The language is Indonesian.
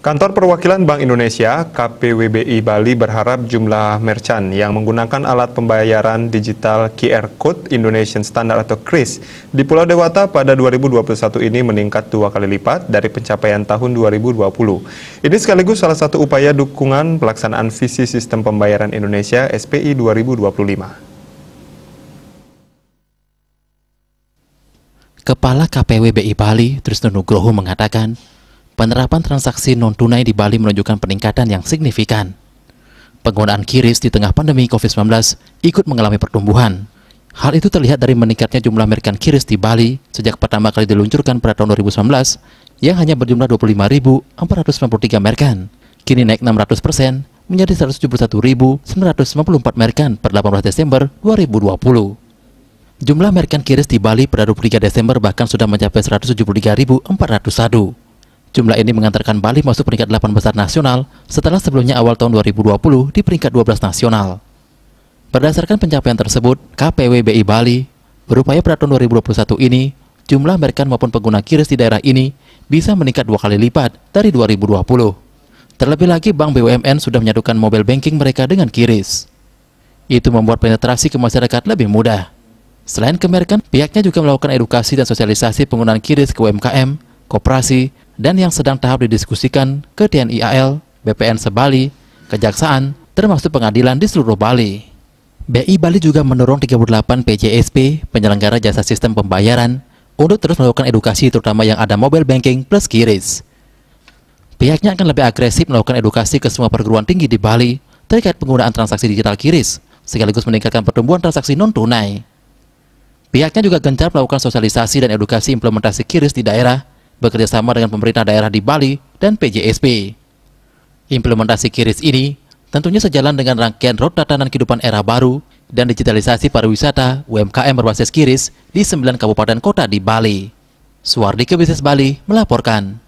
Kantor Perwakilan Bank Indonesia (KPWBI) Bali berharap jumlah merchant yang menggunakan alat pembayaran digital QR Code Indonesian Standard atau KRIS di Pulau Dewata pada 2021 ini meningkat 2 kali lipat dari pencapaian tahun 2020. Ini sekaligus salah satu upaya dukungan pelaksanaan visi sistem pembayaran Indonesia SPI 2025. Kepala KPWBI Bali, Trisno Nugroho mengatakan, penerapan transaksi non-tunai di Bali menunjukkan peningkatan yang signifikan. Penggunaan QRIS di tengah pandemi COVID-19 ikut mengalami pertumbuhan. Hal itu terlihat dari meningkatnya jumlah merchant QRIS di Bali sejak pertama kali diluncurkan pada tahun 2019 yang hanya berjumlah 25.493 merchant. Kini naik 600% menjadi 171.994 merchant per 18 Desember 2020. Jumlah merchant QRIS di Bali pada 23 Desember bahkan sudah mencapai 173.401. Jumlah ini mengantarkan Bali masuk peringkat 8 besar nasional setelah sebelumnya awal tahun 2020 di peringkat 12 nasional. Berdasarkan pencapaian tersebut, KPWBI Bali berupaya pada tahun 2021 ini, jumlah merchant maupun pengguna QRIS di daerah ini bisa meningkat 2 kali lipat dari 2020. Terlebih lagi, Bank BUMN sudah menyatukan mobile banking mereka dengan QRIS. Itu membuat penetrasi ke masyarakat lebih mudah. Selain ke merchant, pihaknya juga melakukan edukasi dan sosialisasi penggunaan QRIS ke UMKM, koperasi, dan yang sedang tahap didiskusikan ke TNI AL, BPN Sebali, Kejaksaan, termasuk pengadilan di seluruh Bali. BI Bali juga mendorong 38 PJSP, penyelenggara jasa sistem pembayaran, untuk terus melakukan edukasi terutama yang ada mobile banking plus QRIS. Pihaknya akan lebih agresif melakukan edukasi ke semua perguruan tinggi di Bali terkait penggunaan transaksi digital QRIS, sekaligus meningkatkan pertumbuhan transaksi non-tunai. Pihaknya juga gencar melakukan sosialisasi dan edukasi implementasi QRIS di daerah, bekerjasama dengan pemerintah daerah di Bali dan PJSP. Implementasi QRIS ini tentunya sejalan dengan rangkaian road tatanan kehidupan era baru dan digitalisasi pariwisata UMKM berbasis QRIS di 9 kabupaten kota di Bali. Suwardi ke Bisnis Bali melaporkan.